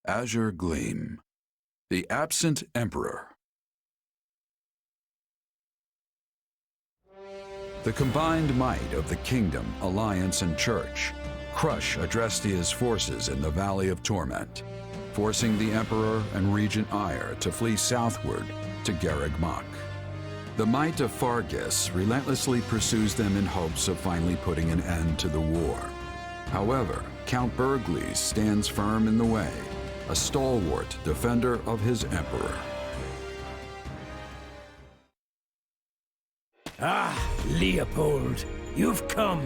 Azure Gleam. The Absent Emperor. The combined might of the Kingdom, Alliance, and Church crush Adrestia's forces in the Valley of Torment, forcing the Emperor and Regent Ire to flee southward to Garreg Mach. The might of Fargus relentlessly pursues them in hopes of finally putting an end to the war. However, Count Bergles stands firm in the way, a stalwart defender of his Emperor. Ah, Leopold, you've come.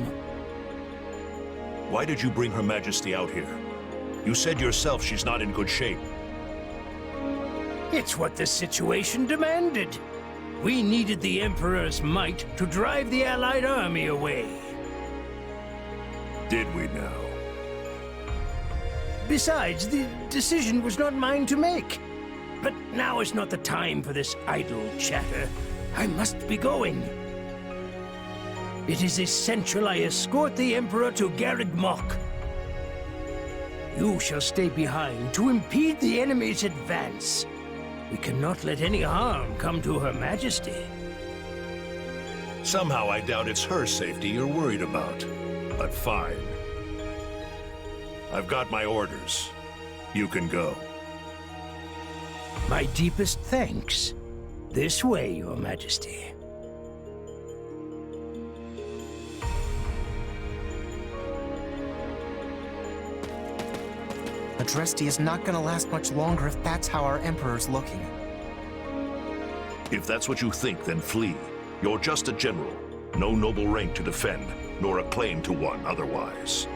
Why did you bring Her Majesty out here? You said yourself she's not in good shape. It's what the situation demanded. We needed the Emperor's might to drive the Allied army away. Did we now? Besides, the decision was not mine to make. But now is not the time for this idle chatter. I must be going. It is essential I escort the Emperor to Garreg Mach. You shall stay behind to impede the enemy's advance. We cannot let any harm come to Her Majesty. Somehow I doubt it's her safety you're worried about. But fine. I've got my orders. You can go. My deepest thanks. This way, Your Majesty. Adresti is not gonna last much longer if that's how our Emperor's looking. If that's what you think, then flee. You're just a general. No noble rank to defend, nor a claim to one otherwise.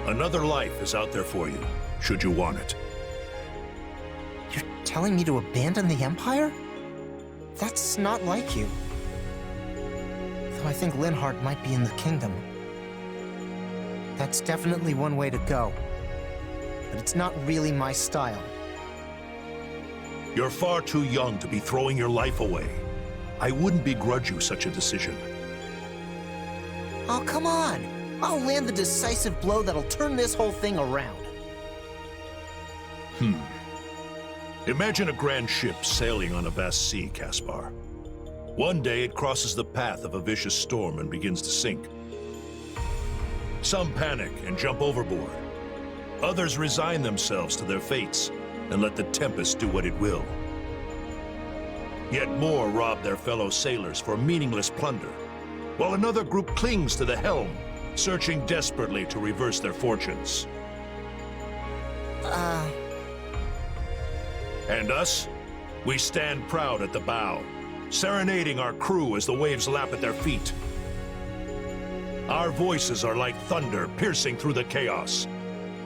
Another life is out there for you, should you want it. You're telling me to abandon the Empire? That's not like you. Though I think Linhardt might be in the Kingdom. That's definitely one way to go. But it's not really my style. You're far too young to be throwing your life away. I wouldn't begrudge you such a decision. Oh, come on! I'll land the decisive blow that'll turn this whole thing around. Imagine a grand ship sailing on a vast sea, Caspar. One day it crosses the path of a vicious storm and begins to sink. Some panic and jump overboard. Others resign themselves to their fates and let the tempest do what it will. Yet more rob their fellow sailors for meaningless plunder, while another group clings to the helm, searching desperately to reverse their fortunes. And us? We stand proud at the bow, serenading our crew as the waves lap at their feet. Our voices are like thunder piercing through the chaos,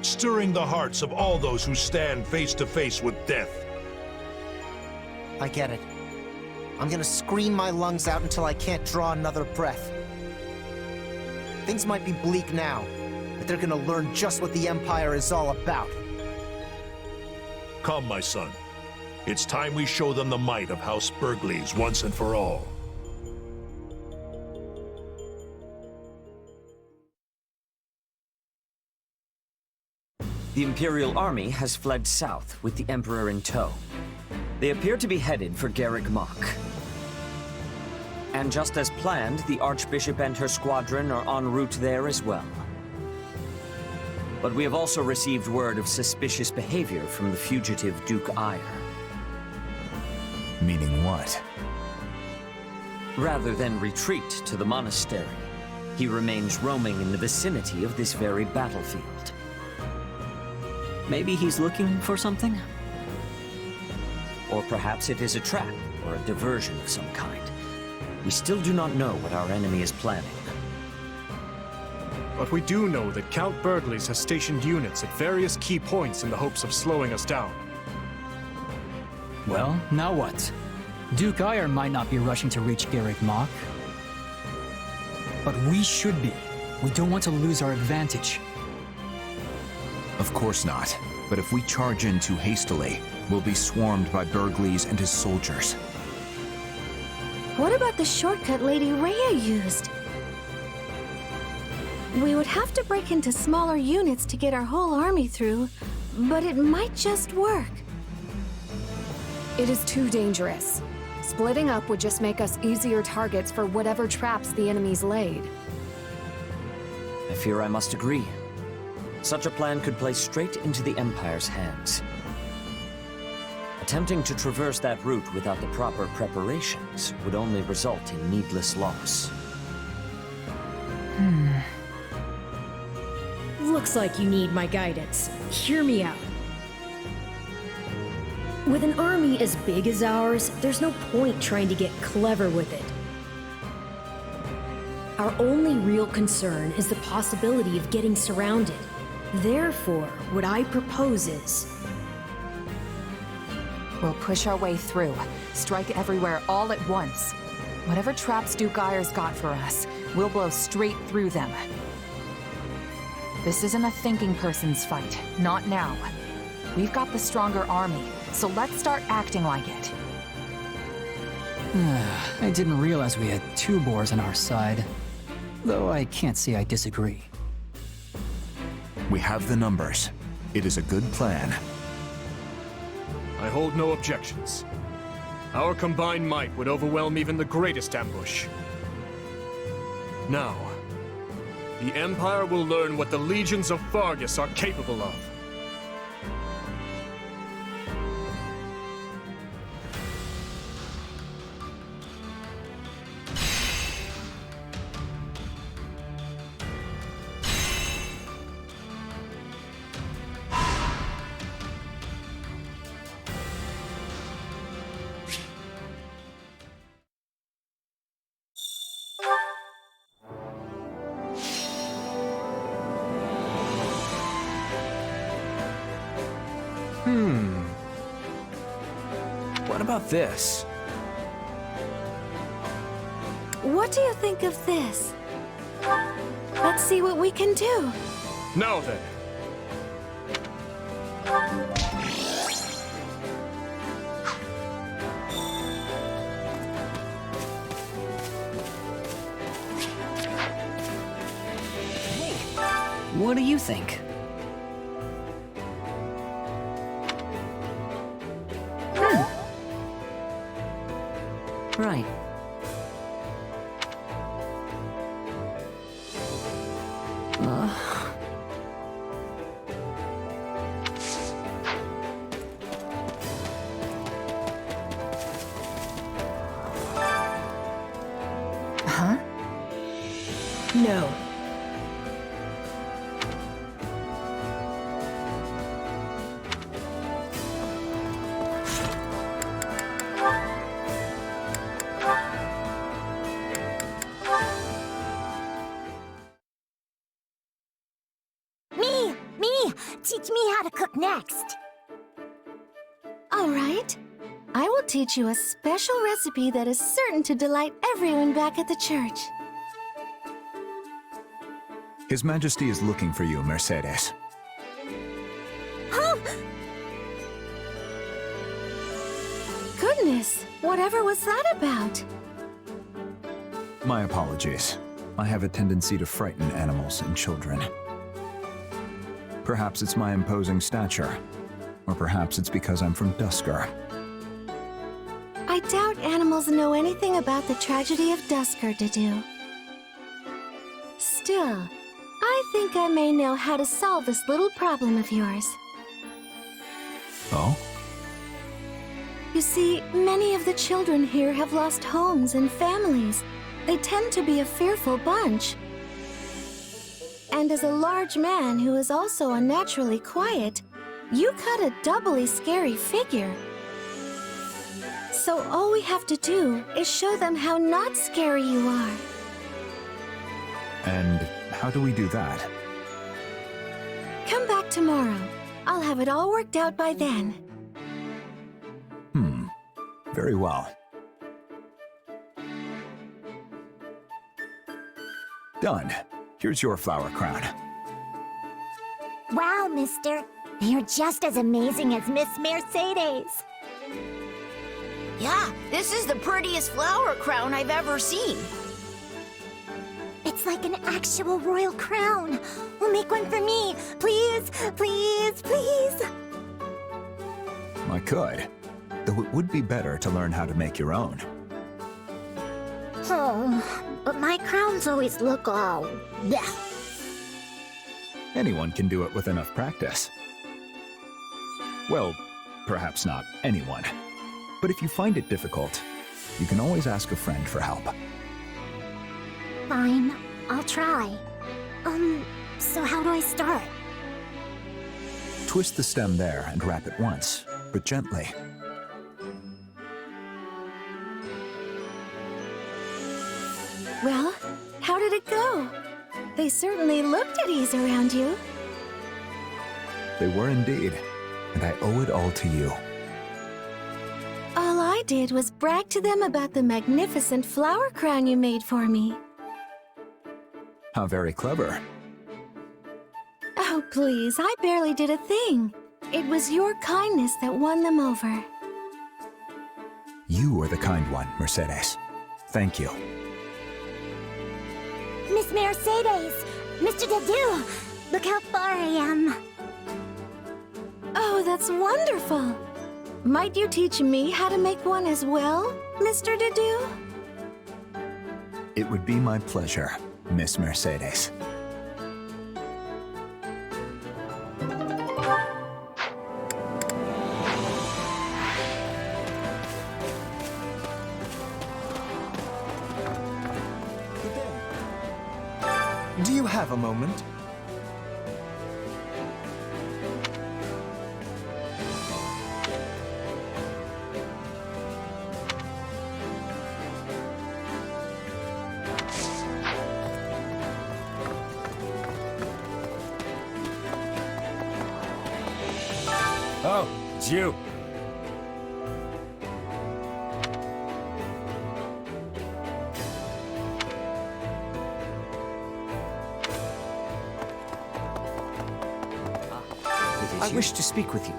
stirring the hearts of all those who stand face to face with death. I get it. I'm gonna scream my lungs out until I can't draw another breath. Things might be bleak now, but they're gonna learn just what the Empire is all about. Come, my son. It's time we show them the might of House Bergles once and for all. The Imperial army has fled south with the Emperor in tow. They appear to be headed for Garreg Mach. And just as planned, the Archbishop and her squadron are en route there as well. But we have also received word of suspicious behavior from the fugitive Duke Ire. Meaning what? Rather than retreat to the monastery, he remains roaming in the vicinity of this very battlefield. Maybe he's looking for something? Or perhaps it is a trap or a diversion of some kind. We still do not know what our enemy is planning. But we do know that Count Bergles has stationed units at various key points in the hopes of slowing us down. Well, now what? Duke Ire might not be rushing to reach Garreg Mach. But we should be. We don't want to lose our advantage. Of course not. But if we charge in too hastily, we'll be swarmed by Bergles and his soldiers. What about the shortcut Lady Rhea used? We would have to break into smaller units to get our whole army through, but it might just work. It is too dangerous. Splitting up would just make us easier targets for whatever traps the enemies laid. I fear I must agree. Such a plan could play straight into the Empire's hands. Attempting to traverse that route without the proper preparations would only result in needless loss. Looks like you need my guidance. Hear me out. With an army as big as ours, there's no point trying to get clever with it. Our only real concern is the possibility of getting surrounded. Therefore, what I propose is... We'll push our way through, strike everywhere all at once. Whatever traps Duke Ayer's got for us, we'll blow straight through them. This isn't a thinking person's fight, not now. We've got the stronger army, so let's start acting like it. I didn't realize we had 2 boars on our side. Though I can't say I disagree. We have the numbers. It is a good plan. I hold no objections. Our combined might would overwhelm even the greatest ambush. Now, the Empire will learn what the legions of Vargas are capable of. What about this? What do you think of this? Let's see what we can do. Now then. What do you think? Right. Huh? No. Teach me how to cook next. All right. I will teach you a special recipe that is certain to delight everyone back at the church. His Majesty is looking for you, Mercedes. Huh? Goodness, whatever was that about? My apologies. I have a tendency to frighten animals and children. Perhaps it's my imposing stature. Or perhaps it's because I'm from Duscur. I doubt animals know anything about the tragedy of Duscur to do. Still, I think I may know how to solve this little problem of yours. Oh? You see, many of the children here have lost homes and families. They tend to be a fearful bunch. And as a large man who is also unnaturally quiet, you cut a doubly scary figure. So all we have to do is show them how not scary you are. And how do we do that? Come back tomorrow. I'll have it all worked out by then. Very well. Done. Here's your flower crown. Wow, mister. You're just as amazing as Miss Mercedes. Yeah, this is the prettiest flower crown I've ever seen. It's like an actual royal crown. Well, make one for me, please. Please, please, please. I could, though it would be better to learn how to make your own. Oh, but my crowns always look all... bleh. Anyone can do it with enough practice. Well, perhaps not anyone. But if you find it difficult, you can always ask a friend for help. Fine, I'll try. So how do I start? Twist the stem there and wrap it once, but gently. Well, how did it go? They certainly looked at ease around you. They were indeed, and I owe it all to you. All I did was brag to them about the magnificent flower crown you made for me. How very clever. Oh, please, I barely did a thing. It was your kindness that won them over. You are the kind one, Mercedes. Thank you. Miss Mercedes! Mr. Dedu! Look how far I am! Oh, that's wonderful! Might you teach me how to make one as well, Mr. Dedu? It would be my pleasure, Miss Mercedes. Do you have a moment? Oh, it's you. I wish to speak with you.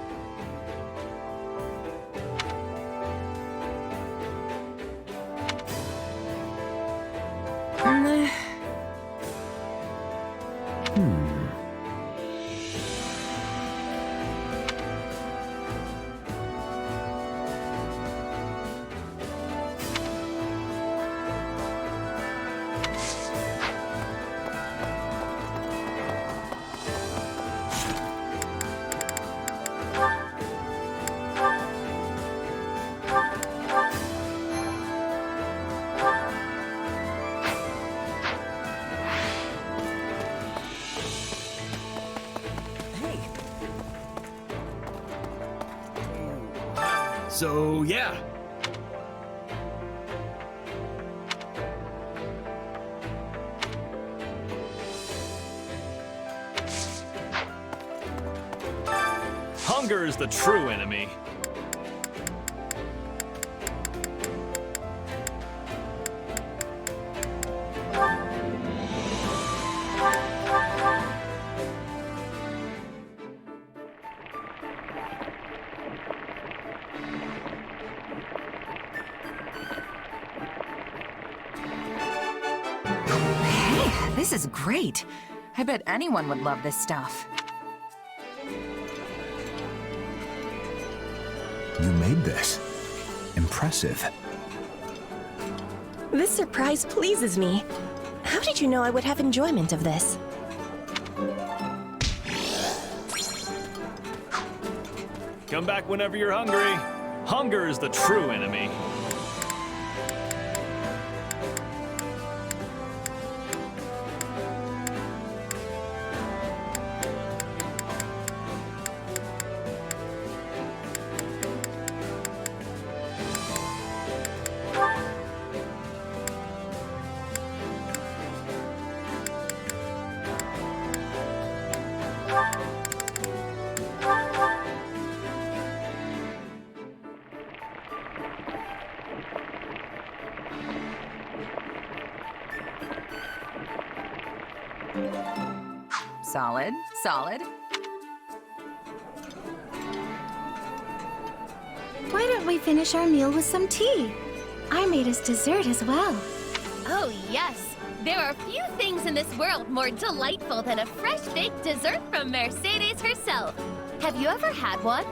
So, yeah. Hunger is the true enemy. This is great. I bet anyone would love this stuff. You made this. Impressive. This surprise pleases me. How did you know I would have enjoyment of this? Come back whenever you're hungry. Hunger is the true enemy. Solid, solid. Why don't we finish our meal with some tea? I made us dessert as well. Oh, yes. There are few things things in this world more delightful than a fresh-baked dessert from Mercedes herself. Have you ever had one?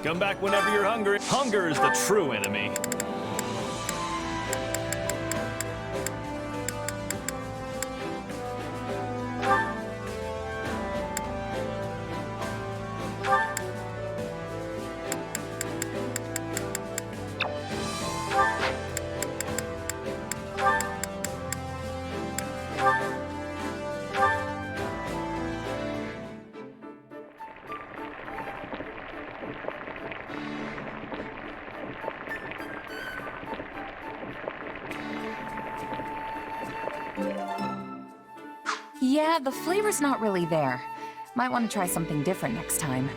Come back whenever you're hungry. Hunger is the true enemy. Yeah, the flavor's not really there. Might want to try something different next time.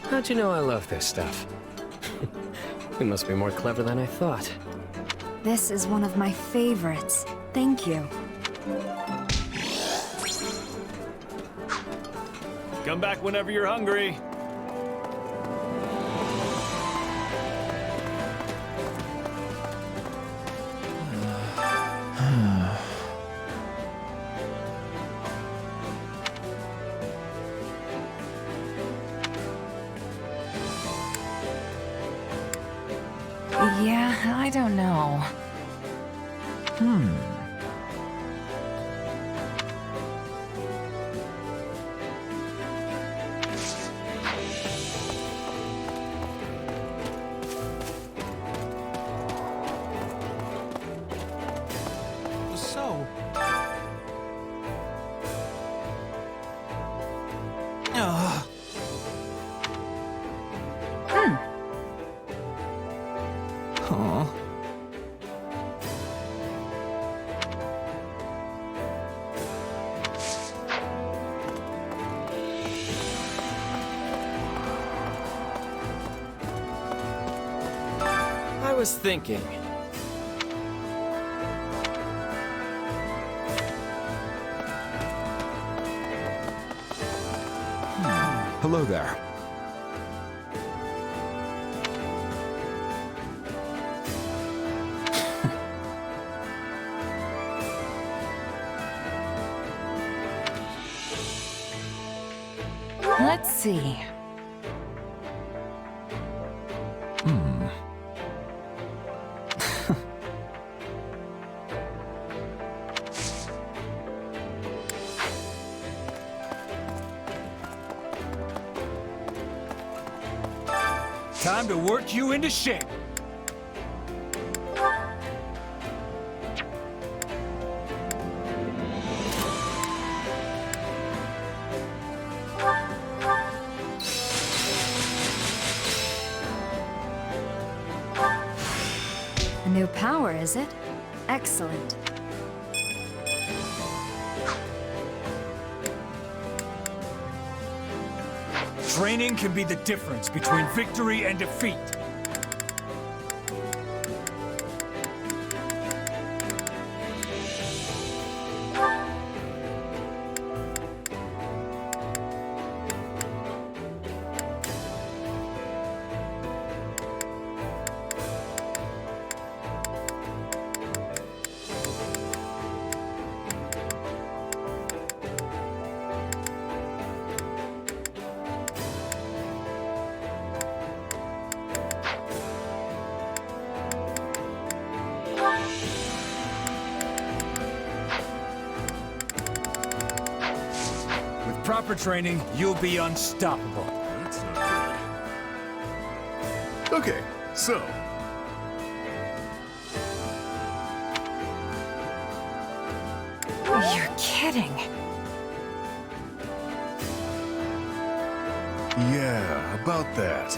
How'd you know I love this stuff? You must be more clever than I thought. This is one of my favorites. Thank you. Come back whenever you're hungry. Yeah, I don't know. So... Huh? I was thinking. Hello there. Let's see. Time to work you into shape. A new power, is it? Excellent. Training can be the difference between victory and defeat. Proper training, you'll be unstoppable. That's not good. Okay, so... You're kidding. Yeah, about that.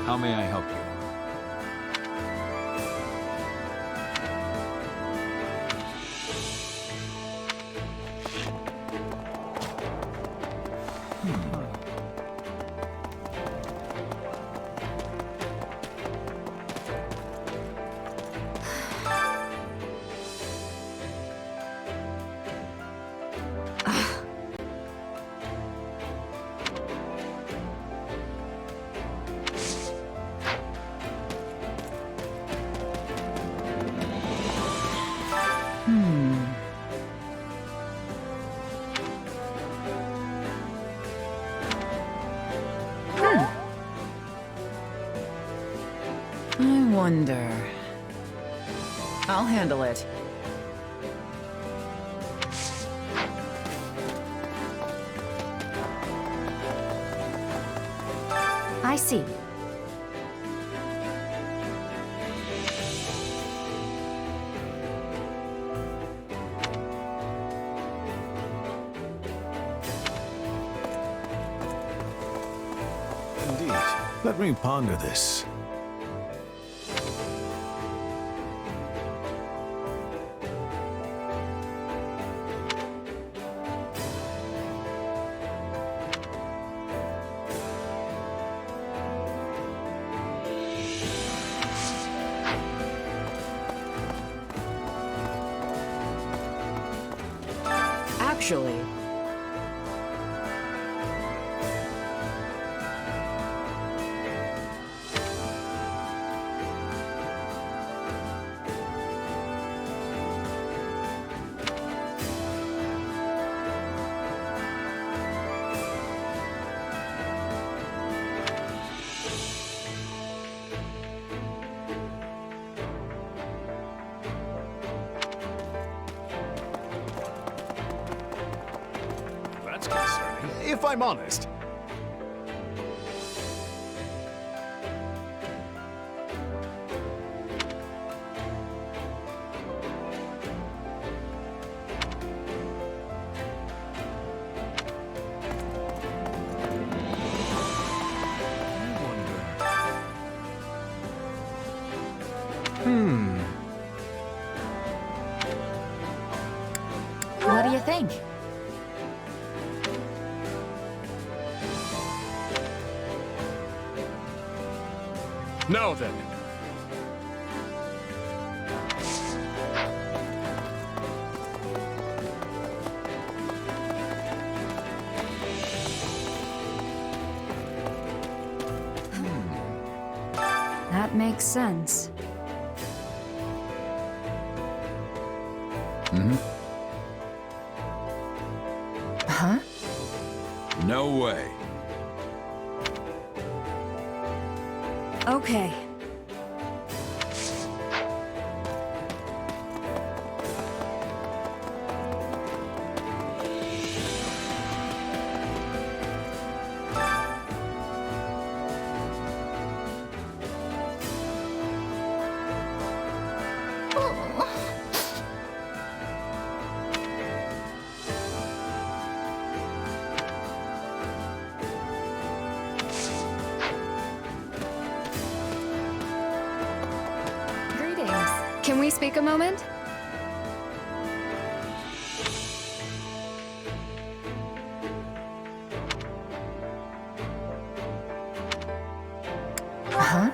How may I help you? I wonder. I'll handle it. I see. Indeed. Let me ponder this. Actually, That's concerning, if I'm honest. what do you think? Now then. That makes sense. Huh? No way. Okay. Can we speak a moment? Huh?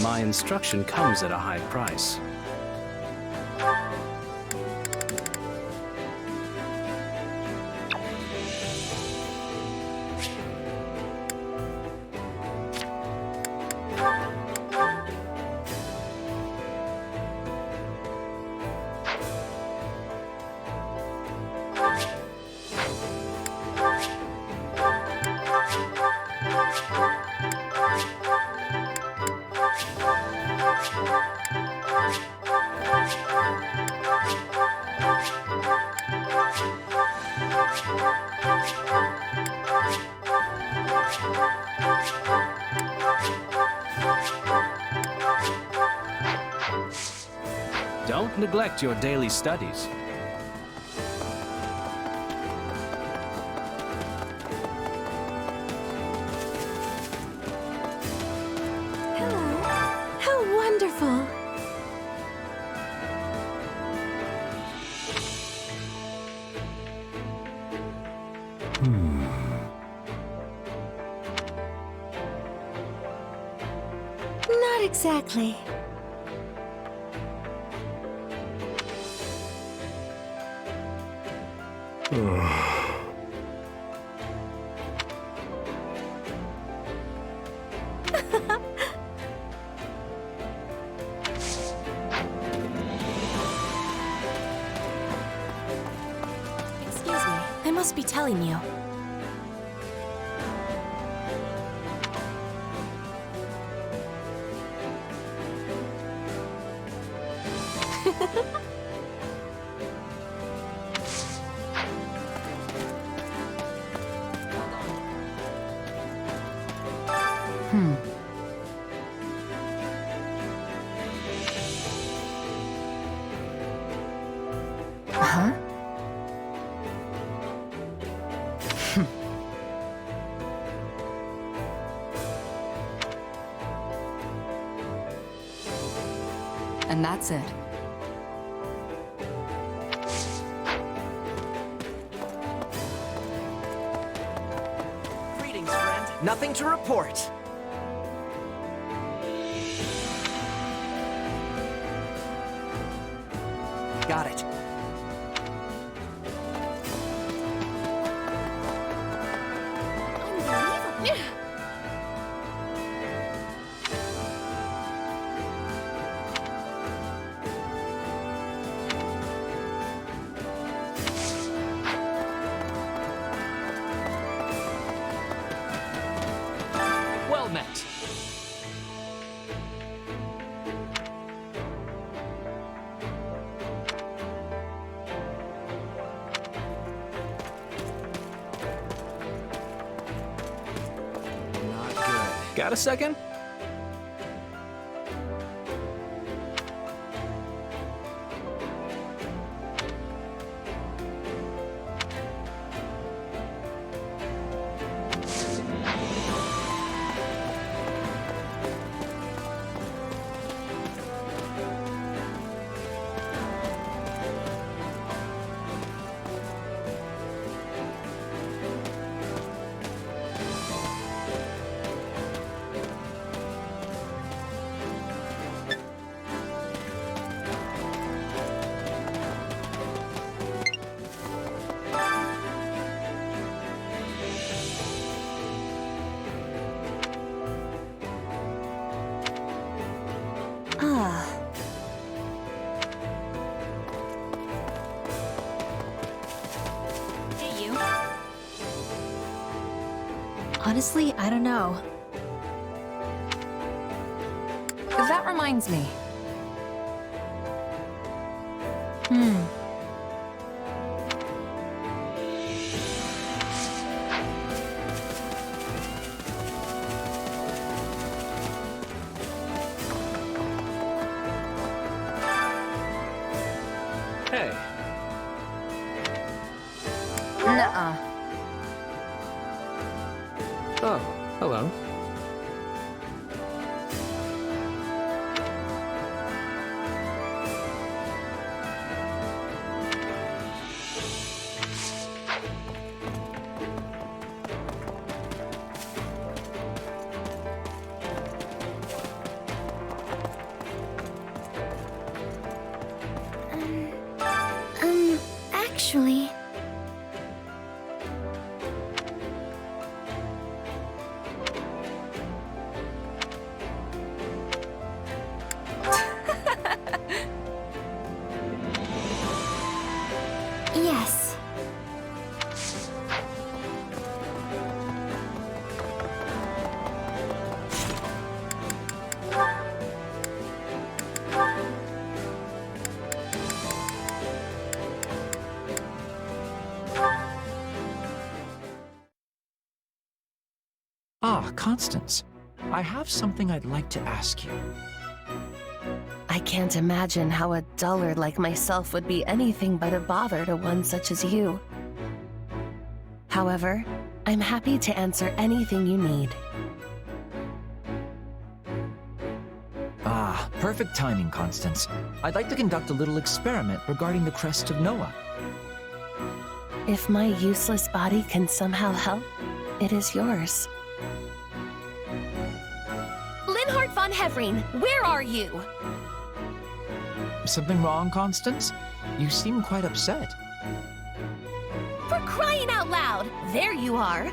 My instruction comes at a high price. Don't neglect your daily studies. Hello. How wonderful. Not exactly. Excuse me, I must be telling you. Huh? And that's it. Greetings, friend. Nothing to report. Got it. Well met. Not good. Got a second? Ah. Hey, you. Honestly, I don't know. That reminds me. Hey. Nuh-uh. Oh, hello. Actually... Yes. Ah, Constance. I have something I'd like to ask you. I can't imagine how a dullard like myself would be anything but a bother to one such as you. However, I'm happy to answer anything you need. Ah, perfect timing, Constance. I'd like to conduct a little experiment regarding the crest of Noah. If my useless body can somehow help, it is yours. Linhart von Hevering, where are you? Something wrong, Constance? You seem quite upset. For crying out loud, there you are.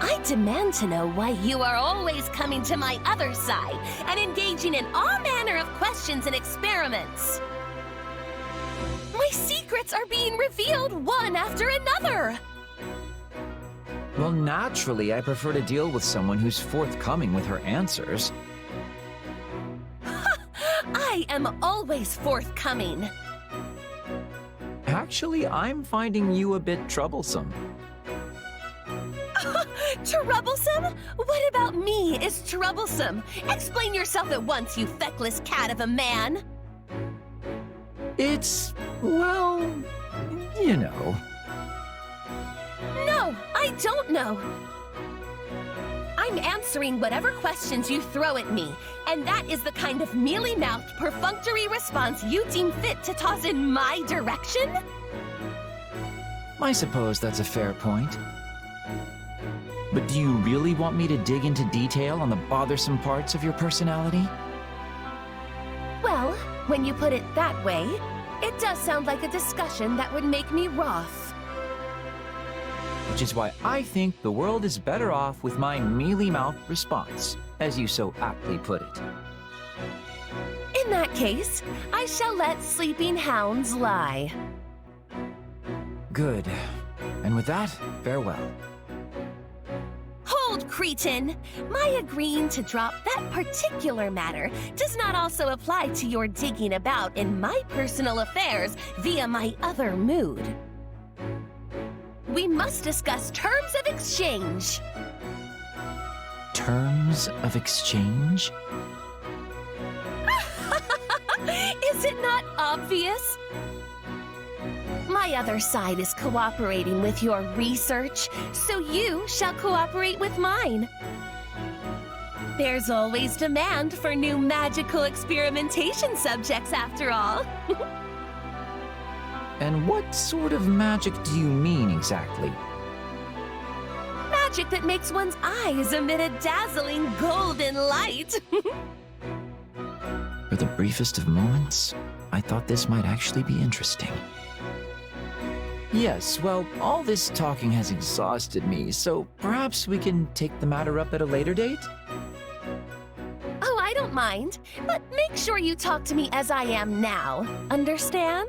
I demand to know why you are always coming to my other side and engaging in all manner of questions and experiments. My secrets are being revealed one after another. Well, naturally, I prefer to deal with someone who's forthcoming with her answers. I am always forthcoming. Actually, I'm finding you a bit troublesome. Troublesome? What about me is troublesome? Explain yourself at once, you feckless cat of a man. It's, well, you know. No, I don't know. I'm answering whatever questions you throw at me, and that is the kind of mealy-mouthed, perfunctory response you deem fit to toss in my direction? I suppose that's a fair point. But do you really want me to dig into detail on the bothersome parts of your personality? Well, when you put it that way, it does sound like a discussion that would make me wroth. Which is why I think the world is better off with my mealy-mouthed response, as you so aptly put it. In that case, I shall let sleeping hounds lie. Good. And with that, farewell. Hold, cretin! My agreeing to drop that particular matter does not also apply to your digging about in my personal affairs via my other mood. We must discuss terms of exchange. Terms of exchange? Is it not obvious? My other side is cooperating with your research, so you shall cooperate with mine. There's always demand for new magical experimentation subjects, after all. And what sort of magic do you mean exactly? Magic that makes one's eyes emit a dazzling golden light. For the briefest of moments, I thought this might actually be interesting. Yes, well, all this talking has exhausted me, so perhaps we can take the matter up at a later date? Oh, I don't mind, but make sure you talk to me as I am now. Understand?